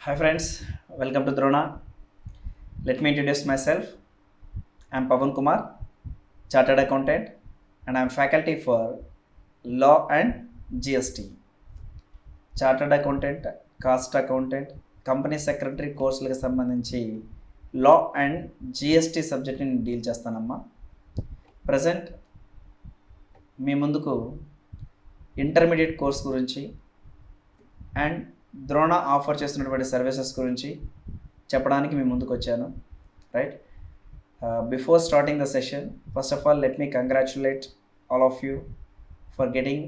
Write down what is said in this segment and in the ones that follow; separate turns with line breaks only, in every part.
Hi friends, welcome to Drona. Let me introduce myself. I am Pavan Kumar, Chartered Accountant, and I am faculty for Law and GST. Chartered Accountant, Cost Accountant, Company Secretary కోర్సులకు సంబంధించి law and GST సబ్జెక్ట్ని deal చేస్తానమ్మా. Present మీ ముందుకు intermediate course గురించి and Drona offer చేస్తున్నటువంటి services గురించి చెప్పడానికి మీ ముందుకు వచ్చాను. Right, before starting the session, first of all let me congratulate all of you for getting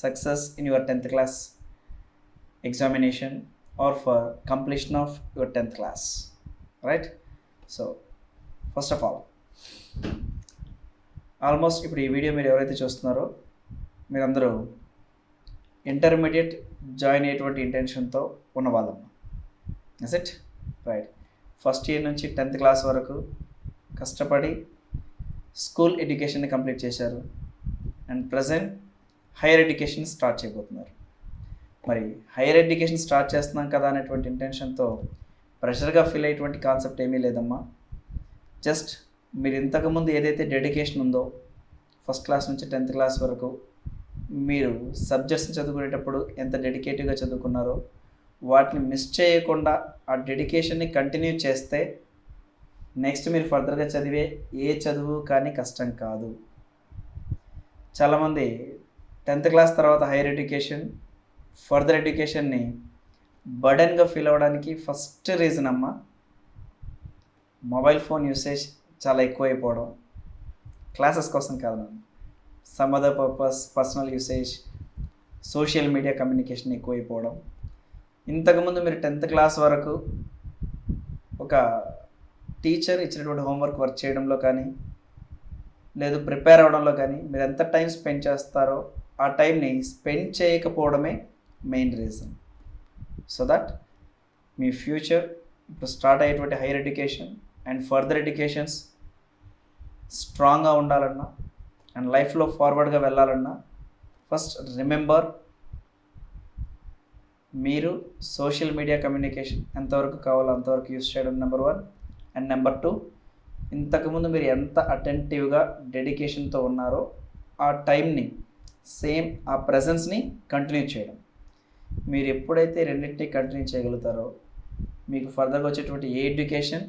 success in your 10th class examination or for completion of your 10th class. Right, so first of all, almost ఇప్పుడు ఈ video మీరు ఎవరైతే చూస్తున్నారో మీరందరూ intermediate join అయ్యేటువంటి ఇంటెన్షన్తో ఉన్నవాళ్ళం. Is it right? First year నుంచి 10th class వరకు కష్టపడి స్కూల్ ఎడ్యుకేషన్ని కంప్లీట్ చేశారు and present higher education start చేయబోతున్నారు. మరి హైయర్ ఎడ్యుకేషన్ స్టార్ట్ చేస్తున్నాం కదా అనేటువంటి ఇంటెన్షన్తో ప్రెషర్గా ఫీల్ అయ్యేటువంటి కాన్సెప్ట్ ఏమీ లేదమ్మా. జస్ట్ మీరు ఇంతకుముందు ఏదైతే డెడికేషన్ ఉందో ఫస్ట్ క్లాస్ నుంచి 10th class వరకు మీరు సబ్జెక్ట్స్ని చదువుకునేటప్పుడు ఎంత డెడికేటివ్గా చదువుకున్నారో వాటిని మిస్ చేయకుండా ఆ డెడికేషన్ని కంటిన్యూ చేస్తే నెక్స్ట్ మీరు ఫర్దర్గా చదివే ఏ చదువు కానీ కష్టం కాదు. చాలామంది 10th class తర్వాత హైయర్ ఎడ్యుకేషన్, ఫర్దర్ ఎడ్యుకేషన్ని బర్డెన్గా ఫీల్ అవ్వడానికి ఫస్ట్ రీజన్ అమ్మ మొబైల్ ఫోన్ యూసేజ్ చాలా ఎక్కువైపోవడం. క్లాసెస్ కోసం కాదు నన్ను, some other purpose, personal usage, social media communication ఎక్కువైపోవడం. ఇంతకుముందు మీరు 10th class వరకు ఒక టీచర్ ఇచ్చినటువంటి హోంవర్క్ వర్క్ చేయడంలో కానీ లేదు ప్రిపేర్ అవ్వడంలో కానీ మీరు ఎంత టైం స్పెండ్ చేస్తారో ఆ టైంని స్పెండ్ చేయకపోవడమే మెయిన్ రీజన్. సో దట్ మీ ఫ్యూచర్ ఇప్పుడు స్టార్ట్ అయ్యేటువంటి higher education and further educations స్ట్రాంగ్గా ఉండాలన్నా అండ్ లైఫ్లో ఫార్వర్డ్గా వెళ్ళాలన్నా ఫస్ట్ రిమెంబర్, మీరు సోషల్ మీడియా కమ్యూనికేషన్ ఎంతవరకు కావాలో అంతవరకు యూస్ చేయడం నెంబర్ 1. అండ్ నెంబర్ 2, ఇంతకుముందు మీరు ఎంత అటెంటివ్గా డెడికేషన్తో ఉన్నారో ఆ టైంని సేమ్ ఆ ప్రెజెన్స్ని కంటిన్యూ చేయడం. మీరు ఎప్పుడైతే రెండింటినీ కంటిన్యూ చేయగలుగుతారో మీకు ఫర్దర్గా వచ్చేటువంటి ఏ ఎడ్యుకేషన్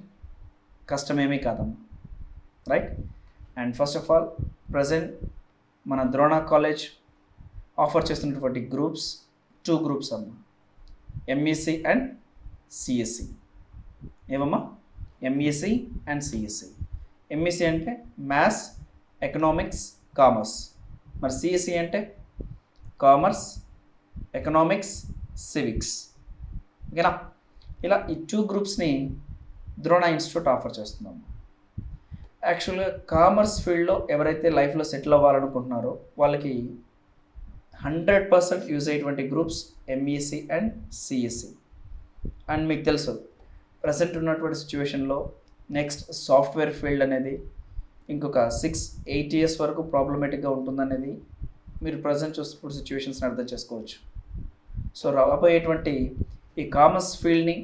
కష్టమేమీ కాదమ్మా. Right, and first of all present మన ద్రోణ కాలేజ్ ఆఫర్ చేస్తున్నటువంటి గ్రూప్స్ 2 groups అమ్మా, ఎంఈసి అండ్ సిఎస్సి. ఏమమ్మా? MEC and CSC. ఎంఈసి అంటే మ్యాథ్స్, ఎకనామిక్స్, కామర్స్. మరి సిఎస్సి అంటే కామర్స్, ఎకనామిక్స్, సివిక్స్. ఓకేనా? ఇలా ఈ 2 గ్రూప్స్ని ద్రోణ ఇన్స్టిట్యూట్ ఆఫర్ చేస్తున్నాము. యాక్చువల్గా కామర్స్ ఫీల్డ్లో ఎవరైతే లైఫ్లో సెటిల్ అవ్వాలనుకుంటున్నారో వాళ్ళకి 100% యూజ్ అయ్యేటువంటి groups MEC and CSC. And మీకు తెలుసు ప్రజెంట్ ఉన్నటువంటి సిచ్యువేషన్లో నెక్స్ట్ సాఫ్ట్వేర్ ఫీల్డ్ అనేది ఇంకొక 6-8 years వరకు ప్రాబ్లమేటిక్గా ఉంటుందనేది మీరు ప్రజెంట్ చూస్తున్న సిచ్యువేషన్స్ని అర్థం చేసుకోవచ్చు. సో రాబోయేటువంటి ఈ కామర్స్ ఫీల్డ్ని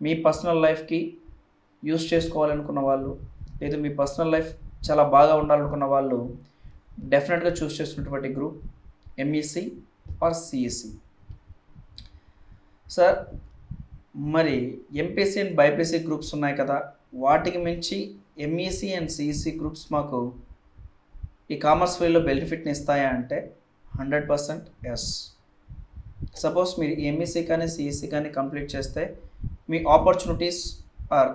మీ పర్సనల్ లైఫ్కి యూస్ చేసుకోవాలనుకున్న వాళ్ళు లేదు మీ పర్సనల్ లైఫ్ చాలా బాగా ఉండాలనుకున్న వాళ్ళు డెఫినెట్గా చూస్ చేసుకున్నటువంటి group MEC or CSC. Sir మరి ఎంపీసీ అండ్ బైపీసీ గ్రూప్స్ ఉన్నాయి కదా, వాటికి మించి ఎంఈసి అండ్ సిఎస్సి గ్రూప్స్ మాకు ఈ కామర్స్ ఫీల్డ్లో బెనిఫిట్ని ఇస్తాయా అంటే 100% ఎస్. సపోజ్ మీరు ఎంఈసి కానీ సిఎస్సి కానీ కంప్లీట్ చేస్తే మీ opportunities or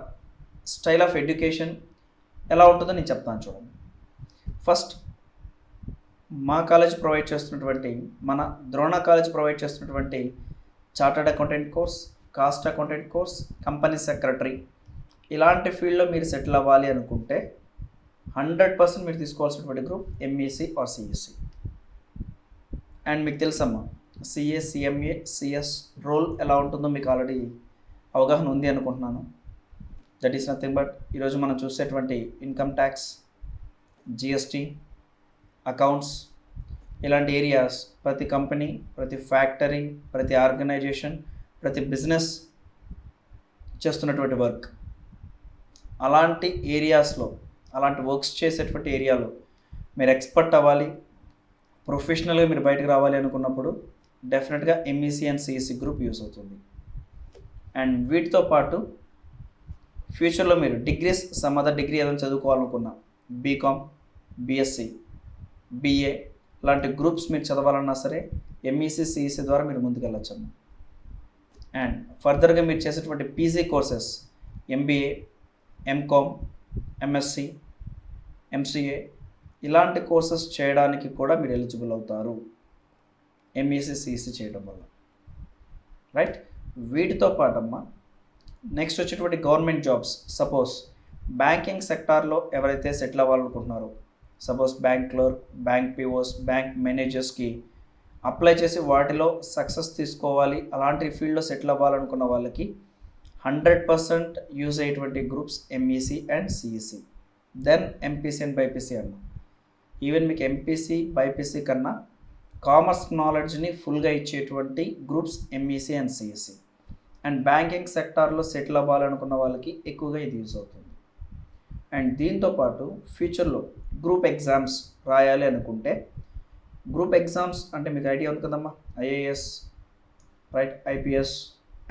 style of education ఎలా ఉంటుందో నేను చెప్తాను చూడండి. ఫస్ట్ మా కాలేజ్ ప్రొవైడ్ చేస్తున్నటువంటి మన ద్రోణ కాలేజ్ ప్రొవైడ్ చేస్తున్నటువంటి chartered accountant course, cost accountant course, company secretary ఇలాంటి ఫీల్డ్లో మీరు సెటిల్ అవ్వాలి అనుకుంటే 100% మీరు తీసుకోవాల్సినటువంటి group MEC or CSC. And మీకు తెలుసమ్మా సిఏ, సిఎంఏ, సిఎస్ రోల్ ఎలా ఉంటుందో మీకు ఆల్రెడీ అవగాహన ఉంది అనుకుంటున్నాను. దట్ ఈస్ నథింగ్ బట్ ఈరోజు మనం చూసేటువంటి ఇన్కమ్ ట్యాక్స్, జిఎస్టీ, అకౌంట్స్ ఇలాంటి ఏరియాస్ ప్రతి కంపెనీ, ప్రతి ఫ్యాక్టరీ, ప్రతి ఆర్గనైజేషన్ ప్రతి బిజినెస్ చేస్తున్నటువంటి వర్క్, అలాంటి ఏరియాస్లో, అలాంటి వర్క్స్ చేసేటువంటి ఏరియాలో మీరు ఎక్స్పర్ట్ అవ్వాలి, ప్రొఫెషనల్గా మీరు బయటకు రావాలి అనుకున్నప్పుడు డెఫినెట్గా MEC and CEC group use అవుతుంది. అండ్ వీటితో పాటు ఫ్యూచర్లో మీరు డిగ్రీస్, సమ్ అదర్ డిగ్రీ ఏదైనా చదువుకోవాలనుకున్నా, బీకామ్, బిఎస్సి, బిఏ లాంటి గ్రూప్స్ మీరు చదవాలన్నా సరే ఎంఈసీ సిఈసీ ద్వారా మీరు ముందుకు వెళ్ళొచ్చమ్మా. అండ్ ఫర్దర్గా మీరు చేసేటువంటి PG courses, MBA, MCom, MSc, MCA ఇలాంటి కోర్సెస్ చేయడానికి కూడా మీరు ఎలిజిబుల్ అవుతారు ఎంఈసీ సిఈసీ చేయడం వల్ల, రైట్. వీటితో పాటమ్మా నెక్స్ట్ వచ్చేటువంటి గవర్నమెంట్ జాబ్స్, సపోజ్ బ్యాంకింగ్ సెక్టార్లో ఎవరైతే సెటిల్ అవ్వాలనుకుంటున్నారో, suppose bank clerk, bank POs, bank మేనేజర్స్కి అప్లై చేసి వాటిలో సక్సెస్ తీసుకోవాలి, అలాంటి ఫీల్డ్లో సెటిల్ అవ్వాలనుకున్న వాళ్ళకి 100% యూజ్ అయ్యేటువంటి groups MEC and CEC. Then MPC and BiPC అన్న, ఈవెన్ మీకు ఎంపీసీ బైపీసీ కన్నా కామర్స్ నాలెడ్జ్ని ఫుల్గా ఇచ్చేటువంటి groups MEC and CEC. And banking సెక్టార్లో సెటిల్ అవ్వాలనుకున్న వాళ్ళకి ఎక్కువగా ఇది యూజ్ అవుతుంది. అండ్ దీంతోపాటు ఫ్యూచర్లో గ్రూప్ ఎగ్జామ్స్ రాయాలి అనుకుంటే, గ్రూప్ ఎగ్జామ్స్ అంటే మీకు ఐడియా ఉంది కదమ్మా, IAS, right, IPS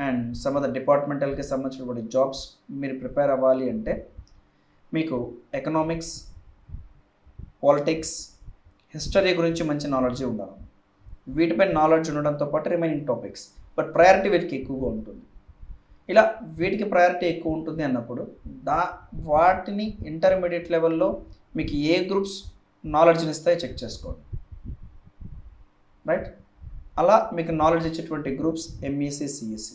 and some of the డిపార్ట్మెంటల్కి సంబంధించినటువంటి జాబ్స్ మీరు ప్రిపేర్ అవ్వాలి అంటే మీకు ఎకనామిక్స్, పాలిటిక్స్, హిస్టరీ గురించి మంచి నాలెడ్జ్ ఉండాలి. వీటిపై నాలెడ్జ్ ఉండడంతో పాటు రిమైనింగ్ టాపిక్స్, బట్ ప్రయారిటీ వీటికి ఎక్కువగా ఉంటుంది. ఇలా వీటికి ప్రయారిటీ ఎక్కువ ఉంటుంది అన్నప్పుడు వాటిని ఇంటర్మీడియట్ లెవెల్లో మీకు ఏ గ్రూప్స్ నాలెడ్జ్ని ఇస్తాయో చెక్ చేసుకోండి, రైట్. అలా మీకు నాలెడ్జ్ ఇచ్చేటువంటి గ్రూప్స్ ఎంఈసీ, సిఈసీ.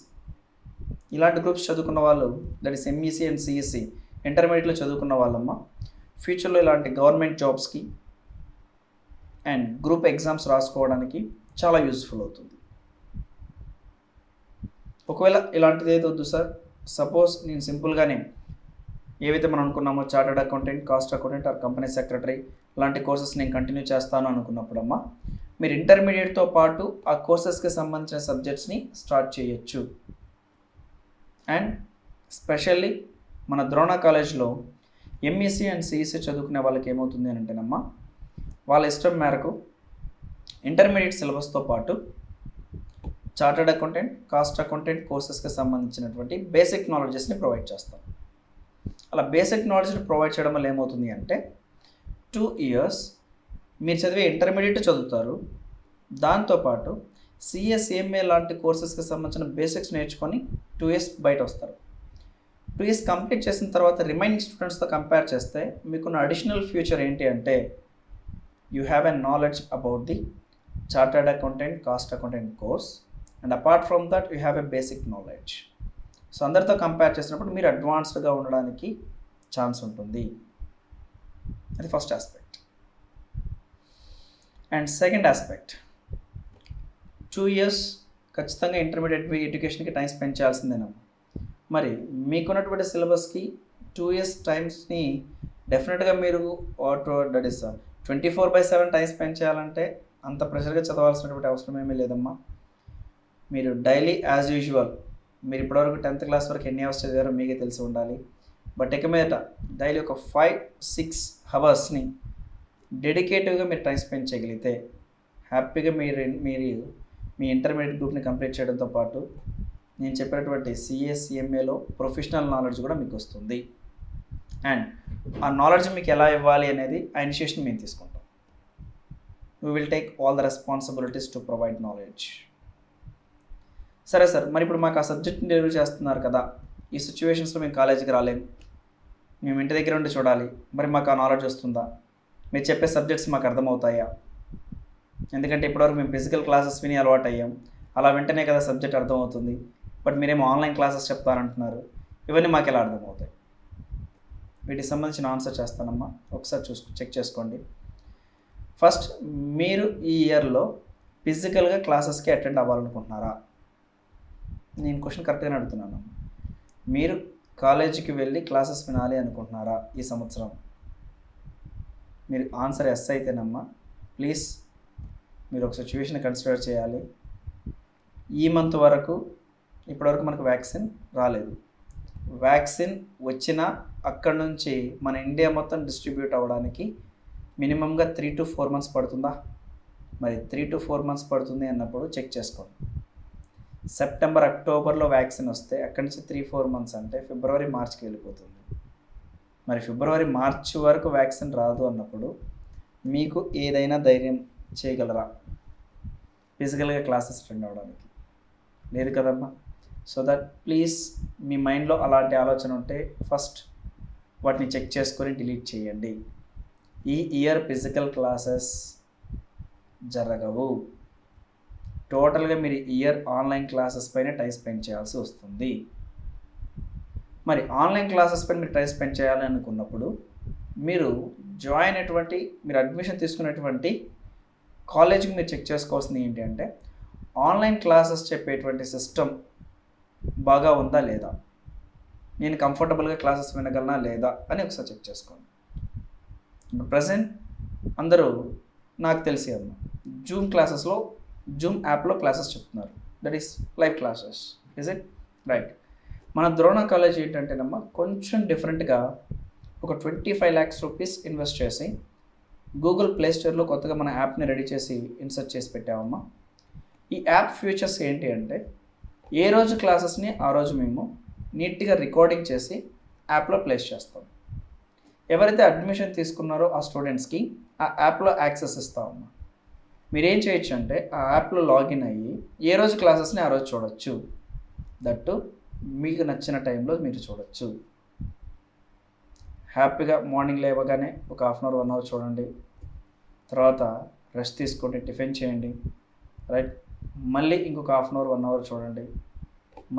ఇలాంటి గ్రూప్స్ చదువుకున్న వాళ్ళు, that is MEC and CEC ఇంటర్మీడియట్లో చదువుకున్న వాళ్ళమ్మ ఫ్యూచర్లో ఇలాంటి గవర్నమెంట్ జాబ్స్కి అండ్ గ్రూప్ ఎగ్జామ్స్ రాసుకోవడానికి చాలా యూస్ఫుల్ అవుతుంది. ఒకవేళ ఇలాంటిది ఏది వద్దు సార్, సపోజ్ నేను సింపుల్గానే ఏవైతే మనం అనుకున్నామో chartered accountant, cost accountant or company secretary లాంటి కోర్సెస్ నేను కంటిన్యూ చేస్తాను అనుకున్నప్పుడమ్మా మీరు ఇంటర్మీడియట్తో పాటు ఆ కోర్సెస్కి సంబంధించిన సబ్జెక్ట్స్ని స్టార్ట్ చేయొచ్చు. అండ్ స్పెషల్లీ మన ద్రోణ కాలేజ్లో ఎంఈసీ అండ్ సిఈసీ చదువుకునే వాళ్ళకి ఏమవుతుంది అని అంటేనమ్మా, వాళ్ళ ఇష్టం మేరకు ఇంటర్మీడియట్ సిలబస్తో పాటు చార్టర్డ్ అకౌంటెంట్, కాస్ట్ అకౌంటెంట్ కోర్సెస్కి సంబంధించినటువంటి బేసిక్ నాలెడ్జెస్ని ప్రొవైడ్ చేస్తాం. అలా బేసిక్ నాలెడ్జ్ని ప్రొవైడ్ చేయడం వల్ల ఏమవుతుంది అంటే 2 years మీరు చదివే ఇంటర్మీడియట్ చదువుతారు, దాంతోపాటు సిఎస్ఏఎంఏ లాంటి కోర్సెస్కి సంబంధించిన బేసిక్స్ నేర్చుకొని 2 years బయట వస్తారు. 2 years కంప్లీట్ చేసిన తర్వాత రిమైనింగ్ స్టూడెంట్స్తో కంపేర్ చేస్తే మీకున్న అడిషనల్ ఫ్యూచర్ ఏంటి అంటే you have a knowledge about the chartered accountant, cost accountant course and apart from that you have a basic knowledge. So అందరితో కంపేర్ చేసినప్పుడు మీరు అడ్వాన్స్డ్గా ఉండడానికి ఛాన్స్ ఉంటుంది. అది first aspect. And second aspect, 2 years ఖచ్చితంగా intermediate ఎడ్యుకేషన్కి టైం స్పెండ్ చేయాల్సిందేనమ్మా. మరి మీకున్నటువంటి సిలబస్కి 2 years టైమ్స్ని డెఫినెట్గా మీరు దట్ ఈస్ 24/7 టైం స్పెండ్ చేయాలంటే అంత ప్రెషర్గా చదవాల్సినటువంటి అవసరం ఏమీ లేదమ్మా. మీరు డైలీ యాజ్ యూజువల్ మీరు ఇప్పటివరకు 10th క్లాస్ వరకు ఎన్ని అవర్స్ చదివారో మీకే తెలిసి ఉండాలి. బట్ ఇక మీద డైలీ ఒక 5-6 hours డెడికేటివ్గా మీరు టైం స్పెండ్ చేయగలిగితే హ్యాపీగా మీరు మీ ఇంటర్మీడియట్ గ్రూప్ని కంప్లీట్ చేయడంతో పాటు నేను చెప్పినటువంటి సిఎస్సిఎంఏలో ప్రొఫెషనల్ నాలెడ్జ్ కూడా మీకు వస్తుంది. అండ్ ఆ నాలెడ్జ్ మీకు ఎలా ఇవ్వాలి అనేది ఆ ఇనిషియేషన్ మేము తీసుకుంటాం. We will take all the responsibilities to provide knowledge. సరే సార్, మరి ఇప్పుడు మాకు ఆ సబ్జెక్ట్ని డెలివరీ చేస్తున్నారు కదా, ఈ సిచ్యువేషన్స్లో మేము కాలేజీకి రాలేం, మేము ఇంటి దగ్గర ఉండి చూడాలి, మరి మాకు ఆ నాలెడ్జ్ వస్తుందా, మీరు చెప్పే సబ్జెక్ట్స్ మాకు అర్థమవుతాయా? ఎందుకంటే ఇప్పటివరకు మేము ఫిజికల్ క్లాసెస్ విని అలవాటు అయ్యాం, అలా వెంటనే కదా సబ్జెక్ట్ అర్థమవుతుంది, బట్ మీరేమో ఆన్లైన్ క్లాసెస్ చెప్తారంటున్నారు, ఇవన్నీ మాకు ఎలా అర్థమవుతాయి? వీటికి సంబంధించిన ఆన్సర్ చేస్తానమ్మా, ఒకసారి చెక్ చేసుకోండి. ఫస్ట్, మీరు ఈ ఇయర్లో ఫిజికల్గా క్లాసెస్కి అటెండ్ అవ్వాలనుకుంటున్నారా? నేను క్వశ్చన్ కరెక్ట్గానే అడుగుతున్నాను. మీరు కాలేజీకి వెళ్ళి క్లాసెస్ వినాలి అనుకుంటున్నారా ఈ సంవత్సరం? మీరు ఆన్సర్ ఎస్ అయితేనమ్మా ప్లీజ్ మీరు ఒక సిచ్యువేషన్ కన్సిడర్ చేయాలి. ఈ మంత్ వరకు ఇప్పటివరకు మనకు వ్యాక్సిన్ రాలేదు. వ్యాక్సిన్ వచ్చినా అక్కడ నుంచి మన ఇండియా మొత్తం డిస్ట్రిబ్యూట్ అవ్వడానికి మినిమంగా 3 to 4 months పడుతుందా? మరి 3 to 4 months పడుతుంది అన్నప్పుడు చెక్ చేసుకోండి. సెప్టెంబర్ అక్టోబర్లో వ్యాక్సిన్ వస్తే అక్కడి నుంచి 3-4 months అంటే ఫిబ్రవరి మార్చ్కి వెళ్ళిపోతుంది. మరి ఫిబ్రవరి మార్చ్ వరకు వ్యాక్సిన్ రాదు అన్నప్పుడు మీకు ఏదైనా ధైర్యం చేయగలరా ఫిజికల్గా క్లాసెస్ అటెండ్ అవ్వడానికి? లేదు కదమ్మా. సో దట్ ప్లీజ్ మీ మైండ్లో అలాంటి ఆలోచన ఉంటే ఫస్ట్ వాటిని చెక్ చేసుకొని డిలీట్ చేయండి. ఈ ఇయర్ ఫిజికల్ క్లాసెస్ జరగవు. టోటల్గా మీరు ఇయర్ ఆన్లైన్ క్లాసెస్ పైన టైం స్పెండ్ చేయాల్సి వస్తుంది. మరి ఆన్లైన్ క్లాసెస్ పైన మీరు టైం స్పెండ్ చేయాలి అనుకున్నప్పుడు మీరు జాయిన్ అయ్యేటువంటి, మీరు అడ్మిషన్ తీసుకునేటువంటి కాలేజ్కి మీరు చెక్ చేసుకోవాల్సింది ఏంటి అంటే ఆన్లైన్ క్లాసెస్ చెప్పేటువంటి సిస్టమ్ బాగా ఉందా లేదా, నేను కంఫర్టబుల్గా క్లాసెస్ వినగలనా లేదా అని ఒకసారి చెక్ చేసుకోండి. ప్రజెంట్ అందరూ నాకు తెలిసి జూమ్ క్లాసెస్లో, జూమ్ యాప్లో క్లాసెస్ చెప్తున్నారు. That is live classes. Is it right? మన ద్రోణ కాలేజ్ ఏంటంటేనమ్మా కొంచెం డిఫరెంట్గా ఒక 25 lakhs rupees ఇన్వెస్ట్ చేసి గూగుల్ ప్లే స్టోర్లో కొత్తగా మన యాప్ని రెడీ చేసి ఇన్సర్ట్ చేసి పెట్టామమ్మా. ఈ యాప్ ఫ్యూచర్స్ ఏంటి అంటే ఏ రోజు క్లాసెస్ని ఆ రోజు మేము నీట్గా రికార్డింగ్ చేసి యాప్లో ప్లేస్ చేస్తాం. ఎవరైతే అడ్మిషన్ తీసుకున్నారో ఆ స్టూడెంట్స్కి ఆ యాప్లో యాక్సెస్ ఇస్తామమ్మా. మీరేం చేయొచ్చు అంటే ఆ యాప్లో లాగిన్ అయ్యి ఏ రోజు క్లాసెస్ని ఆ రోజు చూడొచ్చు. దట్టు మీకు నచ్చిన టైంలో మీరు చూడొచ్చు. హ్యాపీగా మార్నింగ్ లేవగానే ఒక 1/2 hour 1 hour చూడండి, తర్వాత రెస్ట్ తీసుకోండి, టిఫిన్ చేయండి, రైట్. మళ్ళీ ఇంకొక 1/2 hour 1 hour చూడండి,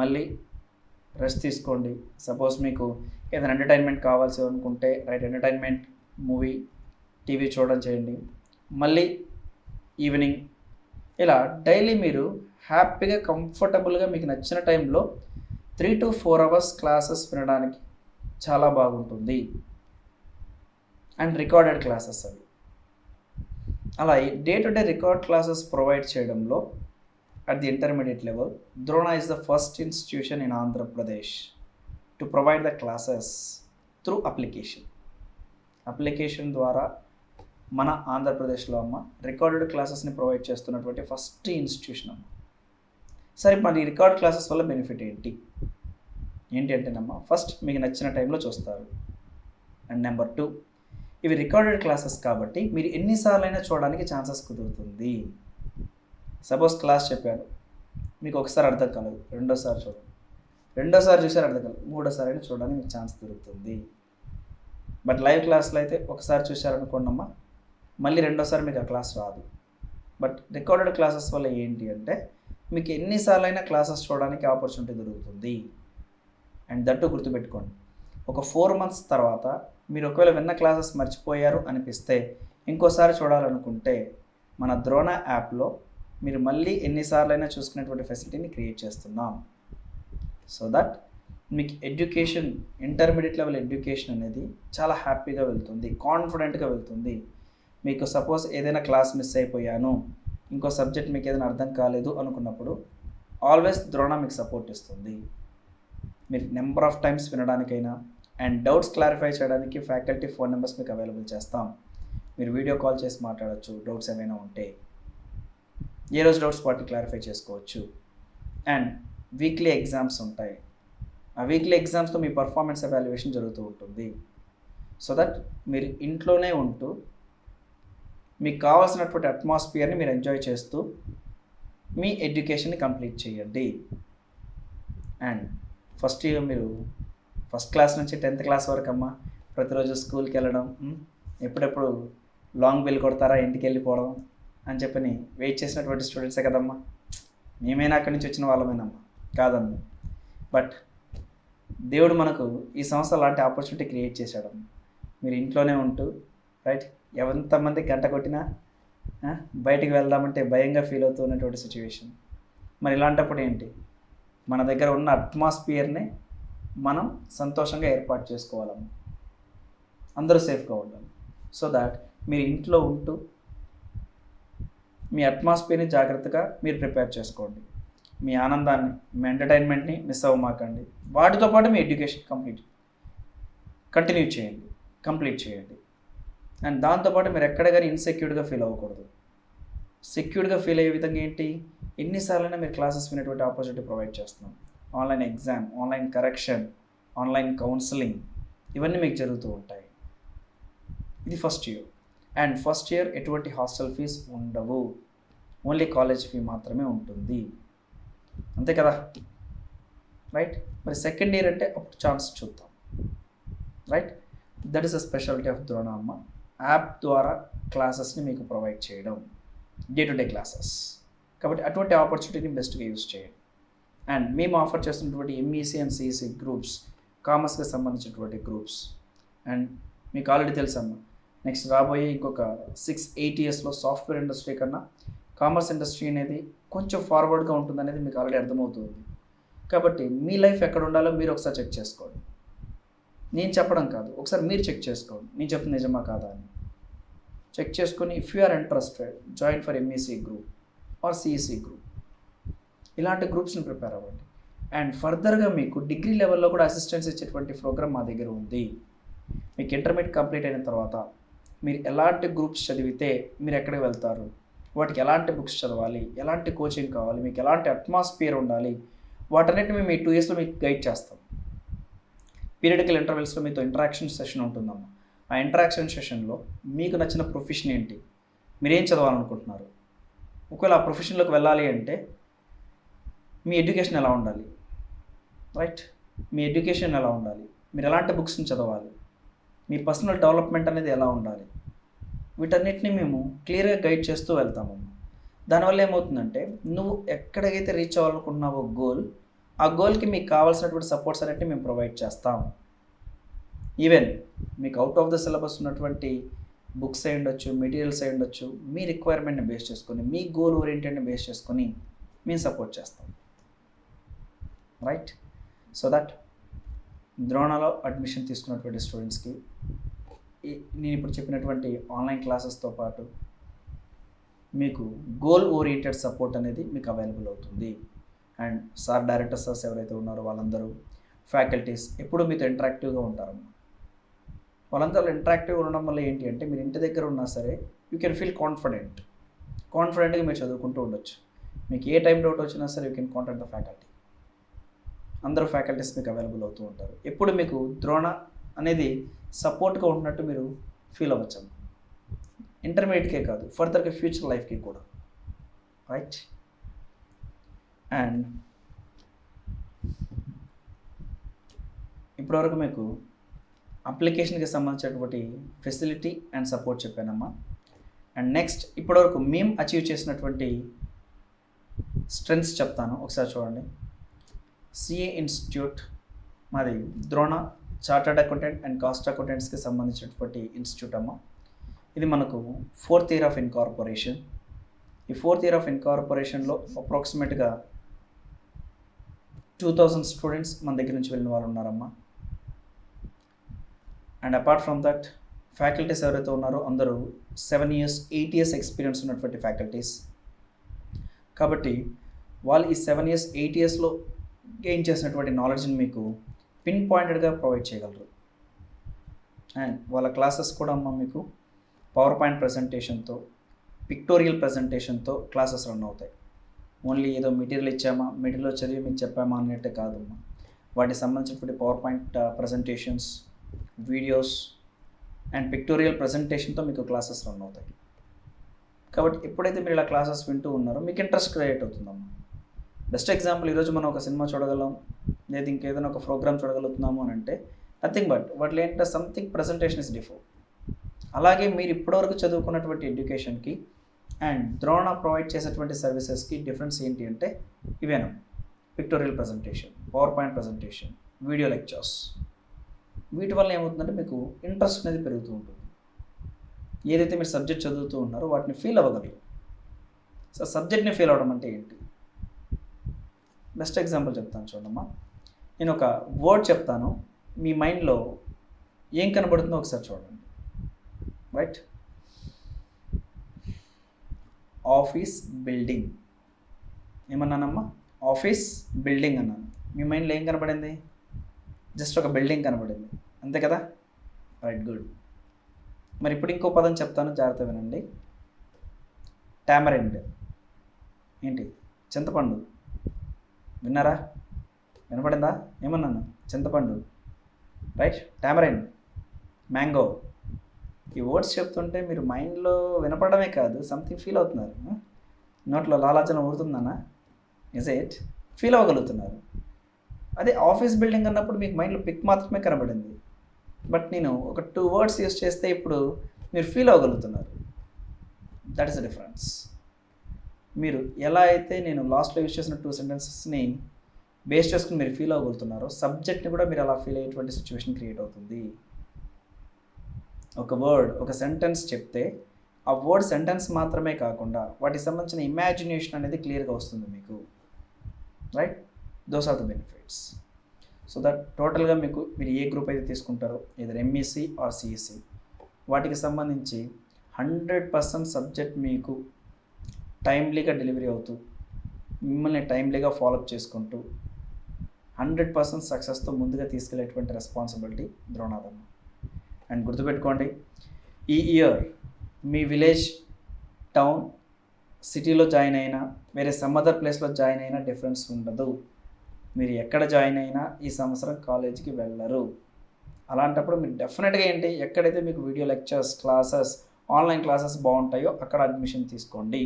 మళ్ళీ రెస్ట్ తీసుకోండి. సపోజ్ మీకు ఏదైనా ఎంటర్టైన్మెంట్ కావాల్సి అనుకుంటే రైట్, ఎంటర్టైన్మెంట్ మూవీ టీవీ చూడడం చేయండి. మళ్ళీ ఈవినింగ్ ఇలా డైలీ మీరు హ్యాపీగా కంఫర్టబుల్గా మీకు నచ్చిన టైంలో 3 to 4 hours క్లాసెస్ వినడానికి చాలా బాగుంటుంది. అండ్ రికార్డెడ్ క్లాసెస్ అవి. అలా day to day record classes provide చేయడంలో at the intermediate level, Drona is the first institution in Andhra Pradesh to provide the classes through application. Application ద్వారా మన ఆంధ్రప్రదేశ్లో అమ్మ రికార్డెడ్ క్లాసెస్ని ప్రొవైడ్ చేస్తున్నటువంటి ఫస్ట్ ఇన్స్టిట్యూషన్ అమ్మ. సరే, మరి రికార్డ్ క్లాసెస్ వల్ల బెనిఫిట్ ఏంటి అంటేనమ్మా, ఫస్ట్ మీకు నచ్చిన టైంలో చూస్తారు. అండ్ నెంబర్ 2, ఇవి రికార్డెడ్ క్లాసెస్ కాబట్టి మీరు ఎన్నిసార్లు అయినా చూడడానికి ఛాన్సెస్ కుదురుతుంది. సపోజ్ క్లాస్ చెప్పాను, మీకు ఒకసారి అర్థం కాలేదు, రెండోసారి చూడండి, రెండోసారి చూసారు అర్థం కాలేదు, మూడోసారి అయినా చూడడానికి మీకు ఛాన్స్ దొరుకుతుంది. బట్ లైవ్ క్లాస్లో అయితే ఒకసారి చూసారనుకోండమ్మా, మళ్ళీ రెండోసారి మీకు ఆ క్లాస్ రాదు. బట్ రికార్డెడ్ క్లాసెస్ వల్ల ఏంటి అంటే మీకు ఎన్నిసార్లు అయినా క్లాసెస్ చూడడానికి ఆపర్చునిటీ దొరుకుతుంది. అండ్ దట్టు గుర్తుపెట్టుకోండి, ఒక 4 months తర్వాత మీరు ఒకవేళ విన్న క్లాసెస్ మర్చిపోయారు అనిపిస్తే ఇంకోసారి చూడాలనుకుంటే మన ద్రోణ యాప్లో మీరు మళ్ళీ ఎన్నిసార్లు అయినా చూసుకునేటువంటి ఫెసిలిటీని క్రియేట్ చేస్తున్నాం. సో దట్ మీకు ఎడ్యుకేషన్, ఇంటర్మీడియట్ లెవెల్ ఎడ్యుకేషన్ అనేది చాలా హ్యాపీగా వెళ్తుంది, కాన్ఫిడెంట్గా వెళ్తుంది. మీకు సపోజ్ ఏదైనా క్లాస్ మిస్ అయిపోయాను, ఇంకో సబ్జెక్ట్ మీకు ఏదైనా అర్థం కాలేదు అనుకున్నప్పుడు ఆల్వేస్ ద్రోణ మీకు సపోర్ట్ ఇస్తుంది. మీరు నెంబర్ ఆఫ్ టైమ్స్ వినడానికైనా అండ్ డౌట్స్ క్లారిఫై చేయడానికి ఫ్యాకల్టీ ఫోన్ నెంబర్స్ మీకు అవైలబుల్ చేస్తాం. మీరు వీడియో కాల్ చేసి మాట్లాడచ్చు డౌట్స్ ఏమైనా ఉంటే. ఏ రోజు డౌట్స్ వాటిని క్లారిఫై చేసుకోవచ్చు. అండ్ వీక్లీ ఎగ్జామ్స్ ఉంటాయి. ఆ వీక్లీ ఎగ్జామ్స్తో మీ పర్ఫార్మెన్స్ ఎవాల్యుయేషన్ జరుగుతూ ఉంటుంది. సో దట్ మీరు ఇంట్లోనే ఉంటూ మీకు కావాల్సినటువంటి అట్మాస్ఫియర్ని మీరు ఎంజాయ్ చేస్తూ మీ ఎడ్యుకేషన్ని కంప్లీట్ చేయండి. అండ్ ఫస్ట్ ఇయర్ మీరు ఫస్ట్ క్లాస్ నుంచి 10th class వరకు అమ్మ ప్రతిరోజు స్కూల్కి వెళ్ళడం, ఎప్పుడెప్పుడు లాంగ్ బిల్ కొడతారా ఇంటికి వెళ్ళిపోవడం అని చెప్పని వెయిట్ చేసినటువంటి స్టూడెంట్సే కదమ్మా. మేమైనా అక్కడి నుంచి వచ్చిన వాళ్ళమేనమ్మా, కాదమ్మా. బట్ దేవుడు మనకు ఈ సంవత్సరం లాంటి ఆపర్చునిటీ క్రియేట్ చేశాడమ్మా. మీరు ఇంట్లోనే ఉంటూ రైట్, ఎంతమంది గంట కొట్టినా బయటికి వెళ్దామంటే భయంగా ఫీల్ అవుతూ ఉన్నటువంటి సిచ్యువేషన్. మరి ఇలాంటప్పుడు ఏంటి, మన దగ్గర ఉన్న అట్మాస్ఫియర్ని మనం సంతోషంగా ఏర్పాటు చేసుకోవాలమ్మా. అందరూ సేఫ్గా ఉండాలి. సో దాట్ మీరు ఇంట్లో ఉంటూ మీ అట్మాస్ఫియర్ని జాగ్రత్తగా మీరు ప్రిపేర్ చేసుకోండి. మీ ఆనందాన్ని, మీ ఎంటర్టైన్మెంట్ని మిస్ అవ్వమాకండి. వాటితో పాటు మీ ఎడ్యుకేషన్ కంటిన్యూ చేయండి, కంప్లీట్ చేయండి. అండ్ దాంతోపాటు మీరు ఎక్కడ కానీ ఇన్సెక్యూర్డ్గా ఫీల్ అవ్వకూడదు. సెక్యూర్డ్గా ఫీల్ అయ్యే విధంగా ఏంటి, ఎన్నిసార్లైనా మీరు క్లాసెస్ వినేటువంటి ఆపర్చునిటీ ప్రొవైడ్ చేస్తున్నాం. Online exam, online correction, online counselling, ఇవన్నీ మీకు జరుగుతూ ఉంటాయి. ఇది first year. And first year ఎటువంటి హాస్టల్ ఫీజ్ ఉండవు, ఓన్లీ కాలేజ్ ఫీ మాత్రమే ఉంటుంది. అంతే కదా, రైట్? మరి సెకండ్ ఇయర్ అంటే అప్పుడు ఛాన్స్ చూద్దాం, right? That is a speciality of Drona అమ్మ. యాప్ ద్వారా క్లాసెస్ని మీకు ప్రొవైడ్ చేయడం, డే టు డే క్లాసెస్. కాబట్టి అటువంటి ఆపర్చునిటీని బెస్ట్గా యూజ్ చేయండి. అండ్ మేము ఆఫర్ చేస్తున్నటువంటి ఎంఈసీ అండ్ సిఈసీ గ్రూప్స్, కామర్స్కి సంబంధించినటువంటి గ్రూప్స్. అండ్ మీకు ఆల్రెడీ తెలుసమ్మా, నెక్స్ట్ రాబోయే ఇంకొక 6-8 ఇయర్స్లో సాఫ్ట్వేర్ ఇండస్ట్రీ కన్నా కామర్స్ ఇండస్ట్రీ అనేది కొంచెం ఫార్వర్డ్గా ఉంటుందనేది మీకు ఆల్రెడీ అర్థమవుతుంది. కాబట్టి మీ లైఫ్ ఎక్కడ ఉండాలో మీరు ఒకసారి చెక్ చేసుకోండి. నేను చెప్పడం కాదు, ఒకసారి మీరు చెక్ చేసుకోండి, నేను చెప్తుంది నిజమా కాదా అని చెక్ చేసుకొని, if you are interested, join for MEC group or CEC group. ఇలాంటి గ్రూప్స్ని ప్రిపేర్ అవ్వండి. అండ్ ఫర్దర్గా మీకు డిగ్రీ లెవెల్లో కూడా అసిస్టెన్స్ ఇచ్చేటువంటి ప్రోగ్రామ్ మా దగ్గర ఉంది. మీకు ఇంటర్మీడియట్ కంప్లీట్ అయిన తర్వాత మీరు ఎలాంటి గ్రూప్స్ చదివితే మీరు ఎక్కడికి వెళ్తారు, వాటికి ఎలాంటి బుక్స్ చదవాలి, ఎలాంటి కోచింగ్ కావాలి, మీకు ఎలాంటి అట్మాస్ఫియర్ ఉండాలి, వాటన్నిటిని మేము ఈ 2 ఇయర్స్లో మీకు గైడ్ చేస్తాం. పీరియడికల్ ఇంటర్వెల్స్లో మీతో ఇంటరాక్షన్ సెషన్ ఉంటుందమ్మా. ఆ ఇంటరాక్షన్ సెషన్లో మీకు నచ్చిన ప్రొఫెషన్ ఏంటి, మీరేం చదవాలనుకుంటున్నారు, ఒకవేళ ఆ ప్రొఫెషన్లోకి వెళ్ళాలి అంటే మీ ఎడ్యుకేషన్ ఎలా ఉండాలి, రైట్? మీ ఎడ్యుకేషన్ ఎలా ఉండాలి, మీరు ఎలాంటి బుక్స్ని చదవాలి, మీ పర్సనల్ డెవలప్మెంట్ అనేది ఎలా ఉండాలి, వీటన్నిటిని మేము క్లియర్గా గైడ్ చేస్తూ వెళ్తాము. దానివల్ల ఏమవుతుందంటే, నువ్వు ఎక్కడికైతే రీచ్ అవ్వాలనుకుంటున్నావో గోల్, ఆ గోల్కి మీకు కావాల్సినటువంటి సపోర్ట్స్ అనేవి మేము ప్రొవైడ్ చేస్తాం. ఈవెన్ మీకు అవుట్ ఆఫ్ ద సిలబస్ ఉన్నటువంటి బుక్స్ అయి ఉండొచ్చు, మెటీరియల్స్ అయి ఉండొచ్చు, మీ రిక్వైర్మెంట్ని బేస్ చేసుకొని, మీ గోల్ ఓరియంటెడ్ని బేస్ చేసుకొని మేము సపోర్ట్ చేస్తాం, రైట్? సో దట్ ద్రోణలో అడ్మిషన్ తీసుకున్నటువంటి స్టూడెంట్స్కి నేను ఇప్పుడు చెప్పినటువంటి ఆన్లైన్ క్లాసెస్తో పాటు మీకు గోల్ ఓరియంటెడ్ సపోర్ట్ అనేది మీకు అవైలబుల్ అవుతుంది. అండ్ సార్, డైరెక్టర్ సార్స్ ఎవరైతే ఉన్నారో వాళ్ళందరూ, ఫ్యాకల్టీస్ ఎప్పుడూ మీతో ఇంటరాక్టివ్గా ఉంటారమ్మా. వాళ్ళందరూ ఇంటరాక్టివ్గా ఉండడం వల్ల ఏంటి అంటే, మీరు ఇంటి దగ్గర ఉన్నా సరే యూ కెన్ ఫీల్ కాన్ఫిడెంట్గా మీరు చదువుకుంటూ ఉండొచ్చు. మీకు ఏ టైం డౌట్ వచ్చినా సరే you can contact the faculty. అందరూ ఫ్యాకల్టీస్ మీకు అవైలబుల్ అవుతూ ఉంటారు. ఎప్పుడు మీకు ద్రోణ అనేది సపోర్ట్గా ఉంటున్నట్టు మీరు ఫీల్ అవ్వచ్చు. ఇంటర్మీడియట్కే కాదు, ఫర్దర్గా ఫ్యూచర్ లైఫ్కి కూడా, రైట్? అండ్ ఇప్పటివరకు మీకు అప్లికేషన్కి సంబంధించినటువంటి ఫెసిలిటీ అండ్ సపోర్ట్ చెప్పానమ్మా. అండ్ నెక్స్ట్ ఇప్పటివరకు మేము అచీవ్ చేసినటువంటి స్ట్రెంగ్త్స్ చెప్తాను, ఒకసారి చూడండి. సిఏ ఇన్స్టిట్యూట్ మాది Drona chartered accountant and cost అకౌంటెంట్స్కి సంబంధించినటువంటి ఇన్స్టిట్యూట్ అమ్మ. ఇది మనకు 4th ఇయర్ ఆఫ్ ఇన్కార్పొరేషన్. ఈ 4th ఇయర్ ఆఫ్ ఇన్కార్పొరేషన్లో అప్రాక్సిమేట్గా 2000 స్టూడెంట్స్ మన దగ్గర నుంచి వెళ్ళిన వాళ్ళు ఉన్నారమ్మా. And apart from that faculties ఎవరైతే ఉన్నారో అందరూ 7 years 8 years ఎక్స్పీరియన్స్ ఉన్నటువంటి ఫ్యాకల్టీస్. కాబట్టి వాళ్ళు ఈ 7 years 8 yearsలో గెయిన్ చేసినటువంటి నాలెడ్జ్ని మీకు పిన్ పాయింటెడ్గా ప్రొవైడ్ చేయగలరు. అండ్ వాళ్ళ క్లాసెస్ కూడా అమ్మ మీకు పవర్ పాయింట్ ప్రజెంటేషన్తో, పిక్టోరియల్ ప్రజెంటేషన్తో క్లాసెస్ రన్ అవుతాయి. ఓన్లీ ఏదో మెటీరియల్ ఇచ్చామా, మెటీరియల్ చదివి మీకు చెప్పామా అన్నట్టే కాదమ్మా. వాటికి సంబంధించినటువంటి power point presentations, videos and pictorial ప్రజెంటేషన్తో మీకు క్లాసెస్ రన్ అవుతాయి. కాబట్టి ఎప్పుడైతే మీరు ఇలా క్లాసెస్ వింటూ ఉన్నారో మీకు ఇంట్రెస్ట్ క్రియేట్ అవుతుందమ్మా. బెస్ట్ ఎగ్జాంపుల్, ఈరోజు మనం ఒక సినిమా చూడగలం, లేదా ఇంకేదైనా ఒక ప్రోగ్రామ్ చూడగలుగుతున్నాము అని అంటే నథింగ్ బట్ వాటిలో ఏంటంటే సంథింగ్ ప్రజెంటేషన్ ఇస్ డిఫో. అలాగే మీరు ఇప్పటివరకు చదువుకున్నటువంటి ఎడ్యుకేషన్కి అండ్ ద్రోణ ప్రొవైడ్ చేసేటువంటి సర్వీసెస్కి డిఫరెన్స్ ఏంటి అంటే ఇవేనా: pictorial presentation, power point presentation, video lectures. వీటి వల్ల ఏమవుతుందంటే మీకు ఇంట్రెస్ట్ అనేది పెరుగుతూ ఉంటుంది. ఏదైతే మీరు సబ్జెక్ట్ చదువుతూ ఉన్నారో వాటిని ఫీల్ అవ్వగలరు. సో సబ్జెక్ట్ని ఫీల్ అవ్వడం అంటే ఏంటి? బెస్ట్ ఎగ్జాంపుల్ చెప్తాను చూడమ్మా. నేను ఒక వర్డ్ చెప్తాను, మీ మైండ్లో ఏం కనబడుతుందో ఒకసారి చూడండి, రైట్? Office building. ఏమన్నానమ్మా? ఆఫీస్ బిల్డింగ్ అన్నాను, మీ మైండ్లో ఏం కనపడింది? జస్ట్ ఒక బిల్డింగ్ కనపడింది, అంతే కదా? Right, good. మరి ఇప్పుడు ఇంకో పదం చెప్తాను, జాగ్రత్త వినండి. టామరిండ్. ఏంటి? చింతపండు. విన్నారా? వినపడిందా? ఏమన్నాను? చింతపండు. Right, tamarind, mango. ఈ వర్డ్స్ చెప్తుంటే మీరు మైండ్లో వినపడమే కాదు, సంథింగ్ ఫీల్ అవుతున్నారు. నోట్లో లాలాచన ఊరుతుందన్నా, ఇజ్ ఇట్? ఫీల్ అవ్వగలుగుతున్నారు. అదే ఆఫీస్ బిల్డింగ్ అన్నప్పుడు మీకు మైండ్లో పిక్ మాత్రమే కనబడింది, బట్ నేను ఒక 2 వర్డ్స్ యూస్ చేస్తే ఇప్పుడు మీరు ఫీల్ అవ్వగలుగుతున్నారు. That is the difference. మీరు ఎలా అయితే నేను లాస్ట్లో యూస్ చేసిన 2 సెంటెన్సెస్ని బేస్ చేసుకుని మీరు ఫీల్ అవ్వగలుగుతున్నారో, సబ్జెక్ట్ని కూడా మీరు అలా ఫీల్ అయ్యేటువంటి సిచ్యువేషన్ క్రియేట్ అవుతుంది. ఒక వర్డ్, ఒక సెంటెన్స్ చెప్తే ఆ వర్డ్ సెంటెన్స్ మాత్రమే కాకుండా వాటికి సంబంధించిన ఇమాజినేషన్ అనేది క్లియర్గా వస్తుంది మీకు. Right, those are the benefits. So that టోటల్గా మీరు ఏ గ్రూప్ అయితే తీసుకుంటారో, either ఎంఈసి ఆర్ సిఈసి, వాటికి సంబంధించి 100% సబ్జెక్ట్ మీకు టైమ్లీగా డెలివరీ అవుతూ, మిమ్మల్ని టైమ్లీగా ఫాలోఅప్ చేసుకుంటూ 100% సక్సెస్తో ముందుగా తీసుకెళ్లేటువంటి రెస్పాన్సిబిలిటీ ద్రోణాదమ్మ. అండ్ గుర్తుపెట్టుకోండి, ఈ ఇయర్ మీ విలేజ్, టౌన్, సిటీలో జాయిన్ అయినా, వేరే సమ్ అదర్ ప్లేస్లో జాయిన్ అయినా డిఫరెన్స్ ఉండదు. మీరు ఎక్కడ జాయిన్ అయినా ఈ సంవత్సరం కాలేజీకి వెళ్ళరు. అలాంటప్పుడు మీరు డెఫినెట్గా ఏంటి, ఎక్కడైతే మీకు video lectures, classes, online classes బాగుంటాయో అక్కడ అడ్మిషన్ తీసుకోండి.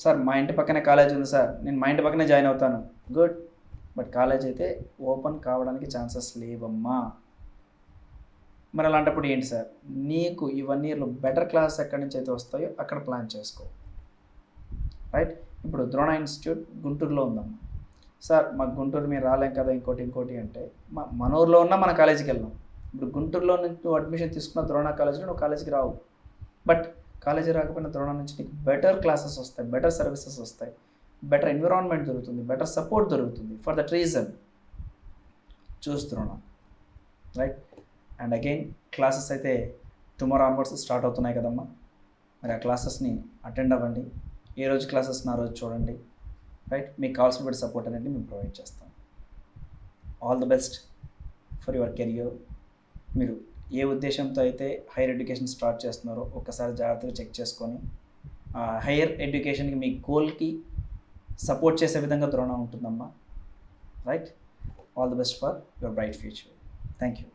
సార్ మా ఇంటి పక్కనే కాలేజ్ ఉంది సార్, నేను మా ఇంటి పక్కనే జాయిన్ అవుతాను. గుడ్, బట్ కాలేజ్ అయితే ఓపెన్ కావడానికి ఛాన్సెస్ లేవమ్మా. మరి అలాంటప్పుడు ఏంటి సార్, నీకు ఈ 1 ఇయర్లో బెటర్ క్లాస్ ఎక్కడి నుంచి అయితే వస్తాయో అక్కడ ప్లాన్ చేసుకో. రైట్, ఇప్పుడు ద్రోణ ఇన్స్టిట్యూట్ గుంటూరులో ఉందమ్మా. సార్ మాకు గుంటూరు మీరు రాలేం కదా, ఇంకోటి అంటే మన ఊర్లో ఉన్నా మన కాలేజీకి వెళ్ళాం. ఇప్పుడు గుంటూరులో నుంచి నువ్వు అడ్మిషన్ తీసుకున్న ద్రోణ కాలేజీలో నువ్వు కాలేజీకి రావు, బట్ కాలేజీ రాకపోయినా ద్రోణ నుంచి నీకు బెటర్ క్లాసెస్ వస్తాయి, బెటర్ సర్వీసెస్ వస్తాయి, బెటర్ ఎన్విరాన్మెంట్ దొరుకుతుంది, బెటర్ సపోర్ట్ దొరుకుతుంది. For that reason choose Drona. Right, and again classes అయితే టుమారో ఆన్వర్డ్స్ స్టార్ట్ అవుతున్నాయి కదమ్మా. మరి ఆ క్లాసెస్ని అటెండ్ అవ్వండి, ఏ రోజు క్లాసెస్ ఆ రోజు చూడండి. రైట్, మీకు కావాల్సిన సపోర్ట్ అనేది మేము ప్రొవైడ్ చేస్తాం. All the best for your career. మీరు ఏ ఉద్దేశంతో అయితే హైయర్ ఎడ్యుకేషన్ స్టార్ట్ చేస్తున్నారో ఒక్కసారి జాగ్రత్తగా చెక్ చేసుకొని హైయర్ ఎడ్యుకేషన్కి మీ గోల్కి సపోర్ట్ చేసే విధంగా ద్రోణ ఉంటుందమ్మా. Right, all the best for your bright future. Thank you.